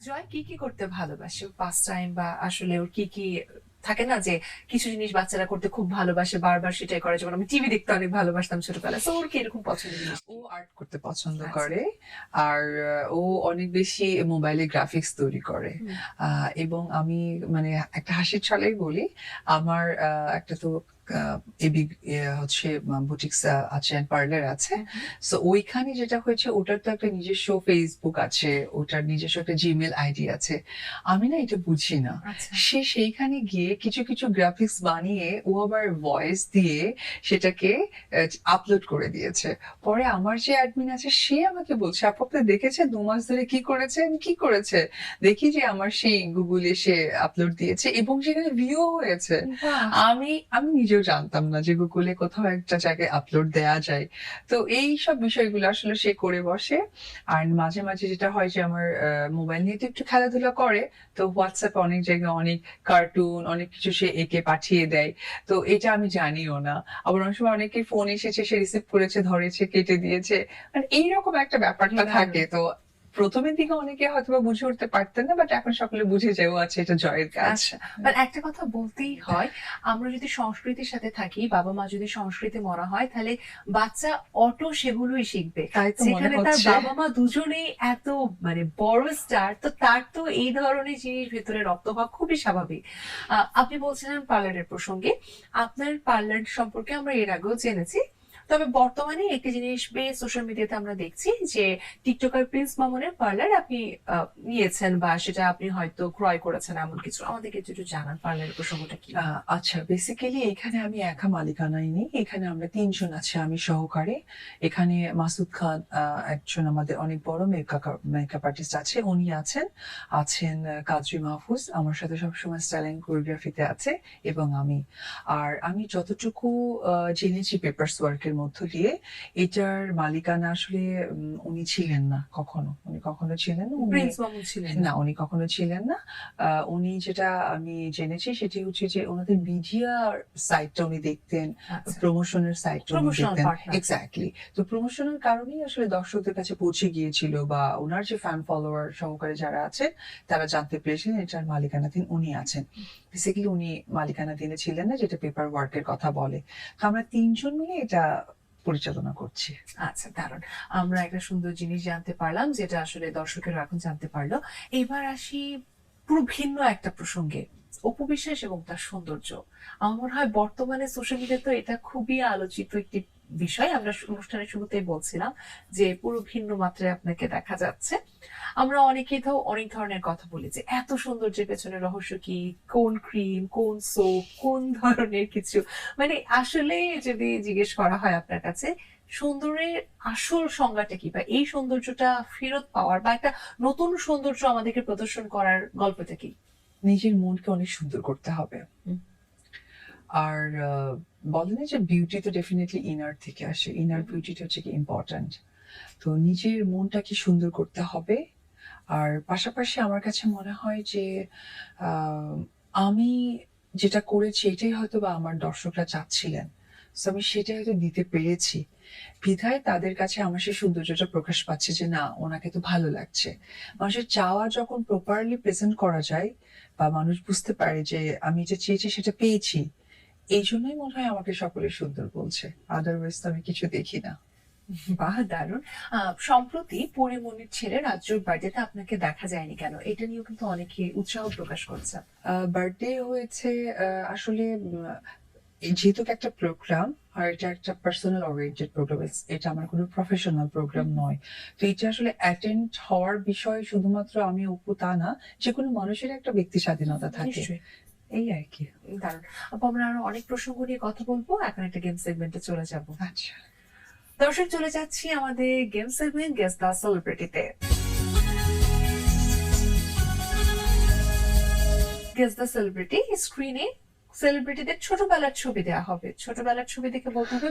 জয় কি করতে ভালোবাসে? পাস টাইম বা আসলে ওর কি থাকে না যে কিছু জিনিস বাচ্চারা করতে খুব ভালোবাসে, বারবার সেটাই করে। যেমন আমি টিভি দেখতে অনেক ভালোবাসতাম ছোটবেলায়। সো ওর কি এরকম পছন্দের জিনিস ও কি? আর্ট করতে পছন্দ আচ্ছা। করে। আর ও অনেক বেশি মোবাইলে গ্রাফিক্স তৈরি করে। হুম। এবং আমি মানে একটা হাসির ছলেই বলি, আমার একটা তো আ এবি হচ্ছে বুটিকস আছে, পার্লার আছে। হুম, হুম। সো ওইখানে যেটা হয়েছে, ওটার তো একটা নিজস্ব ফেসবুক আছে, ওটার নিজস্ব একটা জিমেইল আইডি আছে। আমি না এটা বুঝি না। আচ্ছা। সে সেইখানে গিয়ে কিছু গ্রাফিক্স বানিয়ে ও আবার ভয়েস দিয়ে সেটাকে আপলোড করে দিয়েছে। পরে আমার যে অ্যাডমিন আছে সে আমাকে বলছে, "আপু আপনি দেখেছেন ২ মাস ধরে কি করেছে?" আমি, "কি করেছে?" দেখি যে আমার সেই গুগলে সে আপলোড দিয়েছে এবং সেখানে ভিউ হয়েছে। বাহ! আমি নিজেও জানতাম না যে গুগলে কোথাও একটা জায়গায় আপলোড দেয়া যায়। তো এইসব বিষয়গুলো আসলে সে করে বসে। আর মাঝে যেটা হয় যে আমার মোবাইল নিয়ে তো একটু খেলাধুলা করে। তো WhatsApp এ অনেক জায়গায় অনেক কার্টুন, অনেক কিছু সে এঁকে পাঠিয়ে দেয়। তো এটা আমি জানিও না। আবার অনেক সময় অনেকের ফোন এসেছে, সে রিসিভ করেছে, ধরেছে, কেটে দিয়েছে। মানে এইরকম একটা ব্যাপারটা দারুণ। থাকে। তো ১ম এর দিকে অনেকে হয়তোবা বুঝে উঠতে পারতেন না। বাট এখন সকলে বুঝে যায়, ও আচ্ছা এটা জয়ের কাজ। আচ্ছা। বাট একটা কথা বলতেই হয়, আমরা যদি সংস্কৃতির সাথে থাকি, বাবা-মা যদি সংস্কৃতি মরা হয়, তাহলে বাচ্চা অটো সেগুলোই শিখবে। তাই তো মনে যেখানে তার হচ্ছে। বাবা-মা দুজনেই এত মানে বড় স্টার, তো তার তো এই ধরনের জিনিস ভেতরে রপ্ত হওয়া খুবই স্বাভাবিক। আপনি বলছিলেন পার্লারের প্রসঙ্গে। আপনার পার্লার সম্পর্কে আমরা এর আগেও জেনেছি। তবে বর্তমানে একটি জিনিস বেশ সোশ্যাল মিডিয়াতে আমরা দেখছি যে টিকটকার প্রিন্স মামুনের পার্লার আপনি নিয়েছেন বা সেটা আপনি হয়তো ক্রয় করেছেন এমন কিছু। আমাদেরকে একটু জানান পার্লারের প্রসঙ্গটা কি? আচ্ছা, বেসিক্যালি এখানে আমি একা মালিকানাই নেই। এখানে আমরা ৩ জন আছি, আমি সহকারে। এখানে মাসুদ খান একজন আমাদের অনেক বড় মেকআপ আর্টিস্ট আছে, উনি আছেন। আছেন কাজী মাহফুজ, আমার সাথে সবসময় স্টাইলিং কোরিওগ্রাফিতে আছে, এবং আমি। আর আমি যতটুকু জেনেছি পেপারস ওয়ার্ক এর মধ্য দিয়ে, এটার মালিকানা আসলে উনি ছিলেন না কখনো। উনি কখনো ছিলেন না। উনি প্রিন্স মামুন ছিলেন না। না, উনি কখনো ছিলেন না। উনি যেটা আমি জেনেছি সেটি হচ্ছে যে উনাদের মিডিয়া সাইডটা উনি দেখতেন, আচ্ছা। প্রমোশনের সাইডটা উনি প্রমোশনাল দেখতেন। পার্টনার। এক্সাক্টলি। তো প্রমোশনের কারণেই আসলে দর্শকদের কাছে পৌঁছে গিয়েছিল, বা উনার যে ফ্যান ফলোয়ার সহকারে যারা আছে তারা জানতে পেরেছিলেন এটার মালিকানাধীন উনি আছেন। বেসিক্যালি উনি মালিকানাধীনে ছিলেন না, যেটা পেপার ওয়ার্কের কথা বলে। তো আমরা ৩ জন মিলে এটা পরিচালনা করছি। আচ্ছা, দারুণ। আমরা একটা সুন্দর জিনিস জানতে পারলাম যেটা আসলে দর্শকেরা এখন জানতে পারলো। এবার আসি পুরো ভিন্ন একটা প্রসঙ্গে। অপু বিশ্বাস এবং তার সৌন্দর্য। আমার মনে হয় বর্তমানে সোশ্যাল মিডিয়াতে এটা খুবই আলোচিত একটি বিষয়। আমরা অনুষ্ঠানের শুরুতেই বলছিলাম যে পুরো ভিন্ন মাত্রায় আপনাকে দেখা যাচ্ছে। আমরা অনেকেই তো অনেক ধরনের কথা বলি যে এত সৌন্দর্যের পেছনে রহস্য কি, কোন ক্রিম, কোন সোপ, কোন ধরনের কিছু, মানে আসলে যদি জিজ্ঞেস করা হয় আপনার কাছে সৌন্দর্যের আসল সংজ্ঞাটা কি, বা এই সৌন্দর্যটা ফেরত পাওয়ার বা একটা নতুন সৌন্দর্য আমাদেরকে প্রদর্শন করার গল্পটা কি? নিজের মনকে অনেক সুন্দর করতে হবে। হুম। আর বলে না যে বিউটি তো ডেফিনিটলি ইনার থেকে আসে। ইনার হুম। বিউটিটা হচ্ছে কি ইম্পোর্টেন্ট। তো নিজের মনটাকে সুন্দর করতে হবে। আর পাশাপাশি আমার কাছে মনে হয় যে আ আমি যেটা করেছি এটাই হয়তোবা আমার দর্শকরা চাচ্ছিলেন। সো আমি সেটাই হয়তো দিতে পেরেছি। বিধায় তাদের কাছে আমার সেই সৌন্দর্যটা প্রকাশ পাচ্ছে যে না, ওনাকে তো ভালো লাগছে। মানুষের চাওয়া যখন প্রপারলি প্রেজেন্ট করা যায়, বা মানুষ বুঝতে পারে যে আমি যেটা চেয়েছি সেটা পেয়েছি, এইজন্যই মনে হয় আমাকে সকলে সুন্দর বলছে। আদারওয়াইজ তো আমি কিছু দেখি না। বাহ, দারুণ। সম্প্রতি পরিমনির ছেলে রাজ্যর বার্থডেতে আপনাকে দেখা যায়নি কেন, এটা নিয়েও কিন্তু অনেকে উৎসাহ প্রকাশ করছে। বার্থডে হয়েছে আসলে যেহেতু একটা প্রোগ্রাম, আর এটা একটা পার্সোনাল ওরিয়েন্টেড প্রোগ্রাম, এটা আমার কোনো প্রফেশনাল প্রোগ্রাম নয়। তো এটা আসলে অ্যাটেন্ড হওয়ার বিষয় শুধুমাত্র আমি অপু তা না, যেকোনো মানুষের একটা ব্যক্তি স্বাধীনতা থাকে। নিশ্চয়ই। এই আরকি। দারুণ। আপু, আমরা আরো অনেক প্রসঙ্গ নিয়ে কথা বলবো, এখন একটা গেম সেগমেন্টে চলে যাব। আচ্ছা। দর্শক, চলে যাচ্ছি আমাদের গেম সেগমেন্ট গেস দ্য সেলিব্রিটিতে। গেস দ্য সেলিব্রিটি স্ক্রিনে সেলিব্রিটিদের ছোটবেলার ছবি দেওয়া হবে, ছোটবেলার ছবি দেখে বলতে হবে